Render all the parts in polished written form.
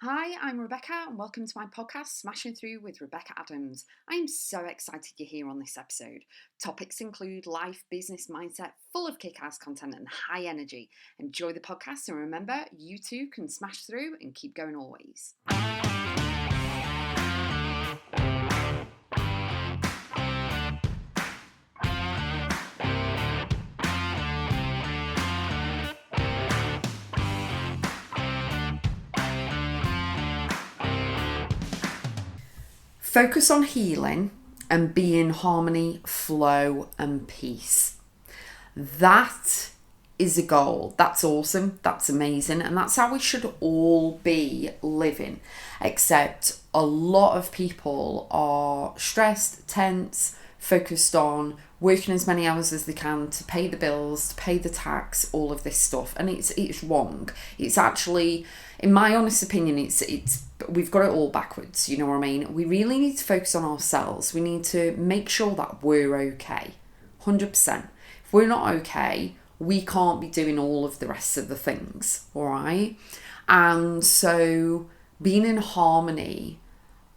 Hi, I'm Rebecca, and welcome to my podcast, Smashing Through with Rebecca.x. I am so excited you're here on this episode. Topics include life, business, mindset, full of kick-ass content and high energy. Enjoy the podcast, and remember, you too can smash through and keep going always. Focus on healing and be in harmony, flow, and peace. That is a goal. That's awesome. That's amazing. And that's how we should all be living. Except a lot of people are stressed, tense, focused on working as many hours as they can to pay the bills, to pay the tax, all of this stuff. And it's wrong. It's actually, in my honest opinion, it's we've got it all backwards, you know what I mean? We really need to focus on ourselves. We need to make sure that we're okay. 100%. If we're not okay, we can't be doing all of the rest of the things, all right? And so being in harmony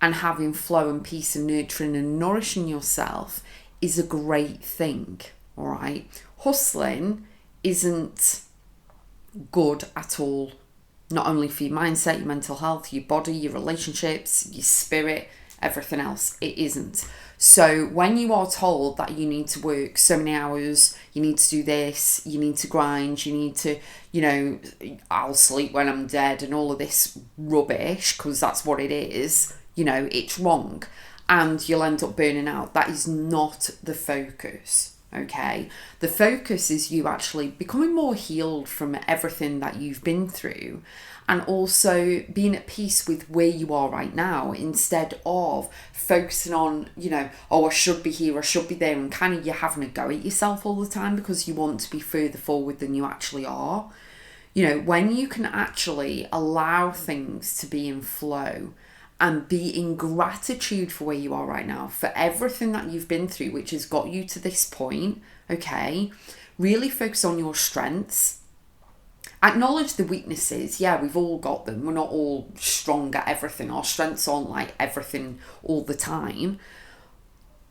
and having flow and peace and nurturing and nourishing yourself is a great thing, all right? Hustling isn't good at all, not only for your mindset, your mental health, your body, your relationships, your spirit, everything else. It isn't. So when you are told that you need to work so many hours, you need to do this, you need to grind, you need to, I'll sleep when I'm dead and all of this rubbish, because that's what it is, it's wrong. And you'll end up burning out. That is not the focus, okay? The focus is you actually becoming more healed from everything that you've been through, and also being at peace with where you are right now, instead of focusing on, I should be here, I should be there, and kind of you're having a go at yourself all the time because you want to be further forward than you actually are. When you can actually allow things to be in flow and be in gratitude for where you are right now, for everything that you've been through, which has got you to this point, okay? Really focus on your strengths. Acknowledge the weaknesses. Yeah, we've all got them. We're not all strong at everything. Our strengths aren't like everything all the time.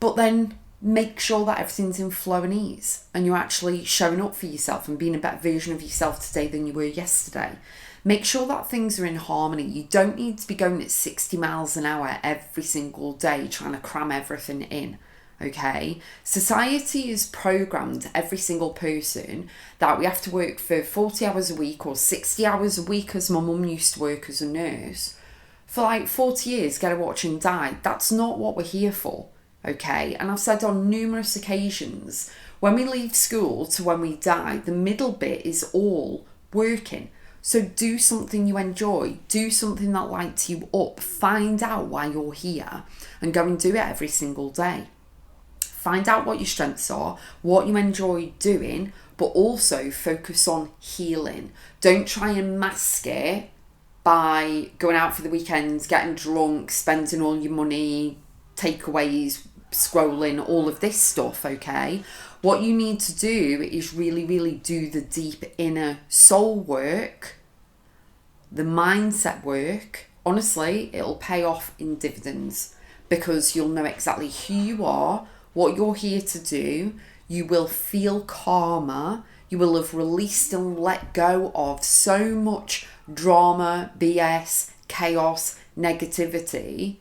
But then make sure that everything's in flow and ease, and you're actually showing up for yourself and being a better version of yourself today than you were yesterday. Make sure that things are in harmony. You don't need to be going at 60 miles an hour every single day trying to cram everything in, okay? Society has programmed every single person that we have to work for 40 hours a week or 60 hours a week, as my mum used to work as a nurse, for like 40 years, get a watch and die. That's not what we're here for, okay? And I've said on numerous occasions, when we leave school to when we die, the middle bit is all working. So do something you enjoy, do something that lights you up, find out why you're here and go and do it every single day. Find out what your strengths are, what you enjoy doing, but also focus on healing. Don't try and mask it by going out for the weekends, getting drunk, spending all your money, takeaways, scrolling, all of this stuff, okay? What you need to do is really, really do the deep inner soul work, the mindset work. Honestly, it'll pay off in dividends because you'll know exactly who you are, what you're here to do. You will feel calmer. You will have released and let go of so much drama, BS, chaos, negativity.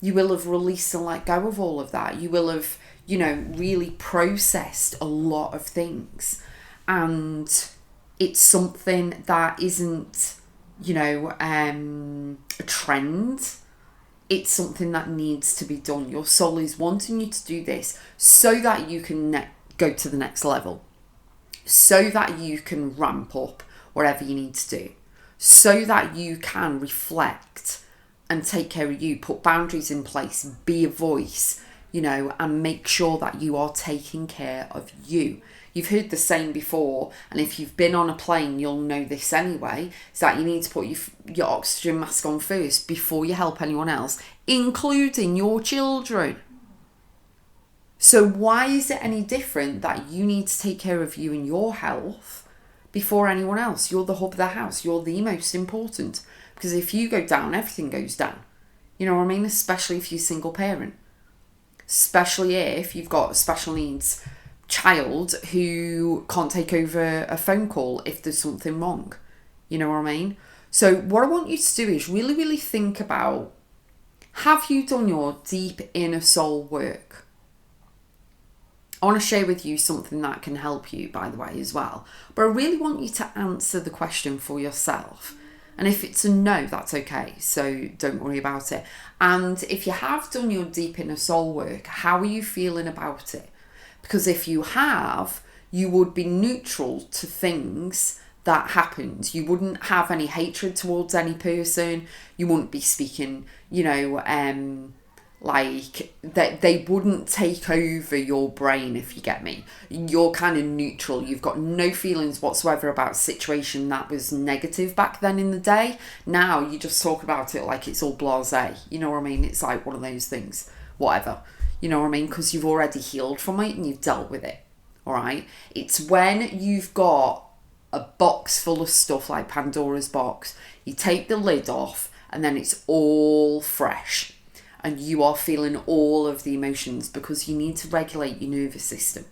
You will have released and let go of all of that. You will have, really processed a lot of things. And it's something that isn't, a trend. It's something that needs to be done. Your soul is wanting you to do this so that you can go to the next level, so that you can ramp up whatever you need to do, so that you can reflect and take care of you, put boundaries in place, be a voice, and make sure that you are taking care of you. You've heard the saying before, and if you've been on a plane, you'll know this anyway, is that you need to put your oxygen mask on first before you help anyone else, including your children. So why is it any different that you need to take care of you and your health before anyone else? You're the hub of the house. You're the most important. Because if you go down, everything goes down. You know what I mean? Especially if you're a single parent. Especially if you've got a special needs child who can't take over a phone call if there's something wrong. You know what I mean? So what I want you to do is really, really think about, have you done your deep inner soul work? I want to share with you something that can help you, by the way, as well. But I really want you to answer the question for yourself. And if it's a no, that's okay. So don't worry about it. And if you have done your deep inner soul work, how are you feeling about it? Because if you have, you would be neutral to things that happened. You wouldn't have any hatred towards any person. You wouldn't be speaking, like that they wouldn't take over your brain, if you get me. You're kind of neutral. You've got no feelings whatsoever about a situation that was negative back then in the day. Now you just talk about it like it's all blasé. You know what I mean? It's like one of those things, whatever. You know what I mean? Because you've already healed from it and you've dealt with it. All right? It's when you've got a box full of stuff like Pandora's box, you take the lid off and then it's all fresh. And you are feeling all of the emotions because you need to regulate your nervous system.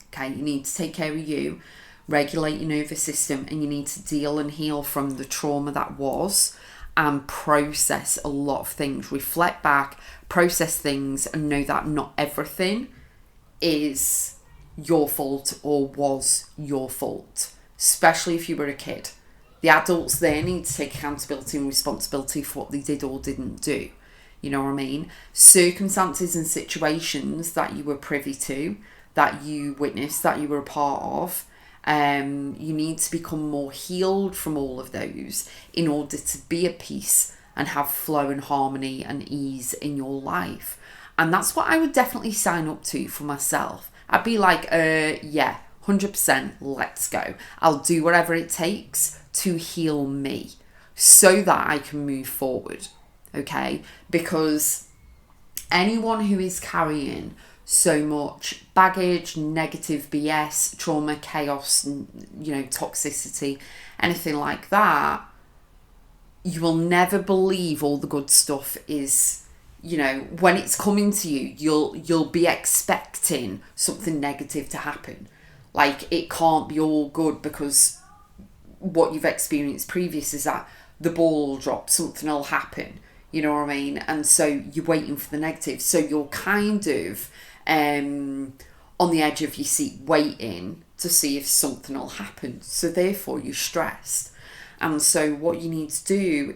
Okay, you need to take care of you, regulate your nervous system, and you need to deal and heal from the trauma that was and process a lot of things. Reflect back, process things, and know that not everything is your fault or was your fault, especially if you were a kid. The adults there need to take accountability and responsibility for what they did or didn't do. You know what I mean? Circumstances and situations that you were privy to, that you witnessed, that you were a part of, you need to become more healed from all of those in order to be at peace and have flow and harmony and ease in your life. And that's what I would definitely sign up to for myself. I'd be like, yeah, 100%, let's go. I'll do whatever it takes to heal me so that I can move forward. Okay, because anyone who is carrying so much baggage, negative BS, trauma, chaos, toxicity, anything like that, you will never believe all the good stuff is, when it's coming to you, you'll be expecting something negative to happen. Like, it can't be all good because what you've experienced previous is that the ball will drop, something will happen. You know what I mean? And so you're waiting for the negative. So you're kind of on the edge of your seat waiting to see if something will happen. So therefore you're stressed. And so what you need to do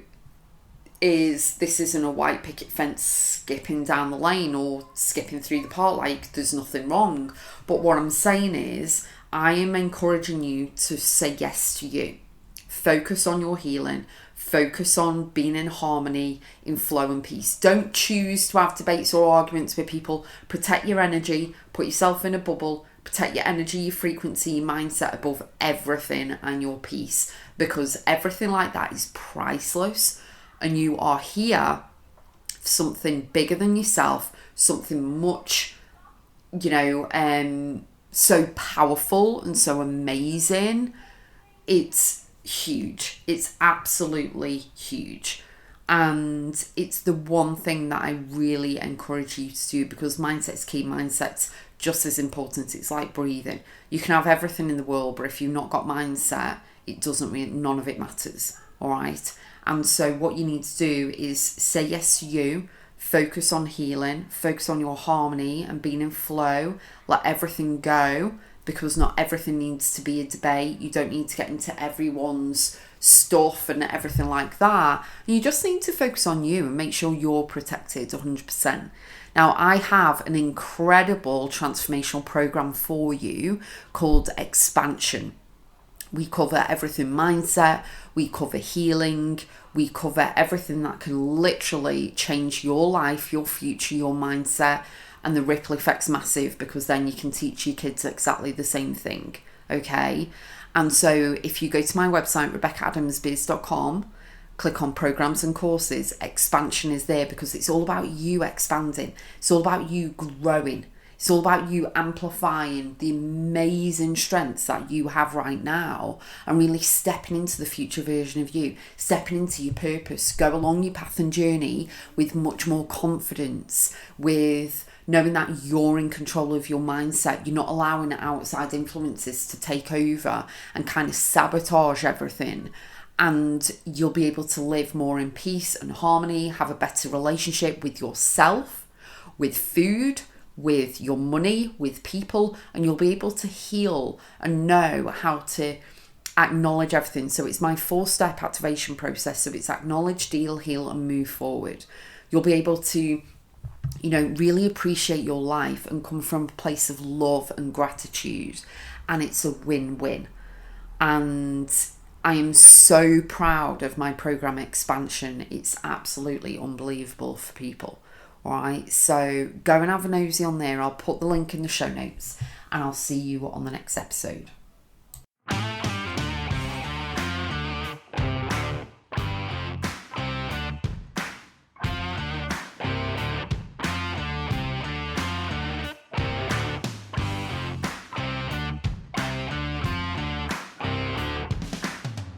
is, this isn't a white picket fence skipping down the lane or skipping through the park like there's nothing wrong. But what I'm saying is, I am encouraging you to say yes to you. Focus on your healing. Focus on being in harmony, in flow and peace. Don't choose to have debates or arguments with people. Protect your energy. Put yourself in a bubble. Protect your energy, your frequency, your mindset above everything, and your peace. Because everything like that is priceless. And you are here for something bigger than yourself. Something much, so powerful and so amazing. It's huge. It's absolutely huge. And it's the one thing that I really encourage you to do, because mindset's key. Mindset's just as important. It's like breathing. You can have everything in the world, but if you've not got mindset, it doesn't really, none of it matters. All right. And so what you need to do is say yes to you, focus on healing, focus on your harmony and being in flow, let everything go. Because not everything needs to be a debate. You don't need to get into everyone's stuff and everything like that. You just need to focus on you and make sure you're protected 100%. Now, I have an incredible transformational program for you called Expansion. We cover everything mindset, we cover healing, we cover everything that can literally change your life, your future, your mindset. And the ripple effect's massive, because then you can teach your kids exactly the same thing, okay? And so if you go to my website, Rebecca.x, click on programs and courses, Expansion is there, because it's all about you expanding. It's all about you growing. It's all about you amplifying the amazing strengths that you have right now and really stepping into the future version of you, stepping into your purpose. Go along your path and journey with much more confidence, with knowing that you're in control of your mindset. You're not allowing outside influences to take over and kind of sabotage everything. And you'll be able to live more in peace and harmony, have a better relationship with yourself, with food, with your money, with people, and you'll be able to heal and know how to acknowledge everything. So it's my 4-step activation process. So it's acknowledge, deal, heal, and move forward. You'll be able to, really appreciate your life and come from a place of love and gratitude. And it's a win-win. And I am so proud of my program expansion. It's absolutely unbelievable for people. All right, so go and have a nosy on there. I'll put the link in the show notes and I'll see you on the next episode.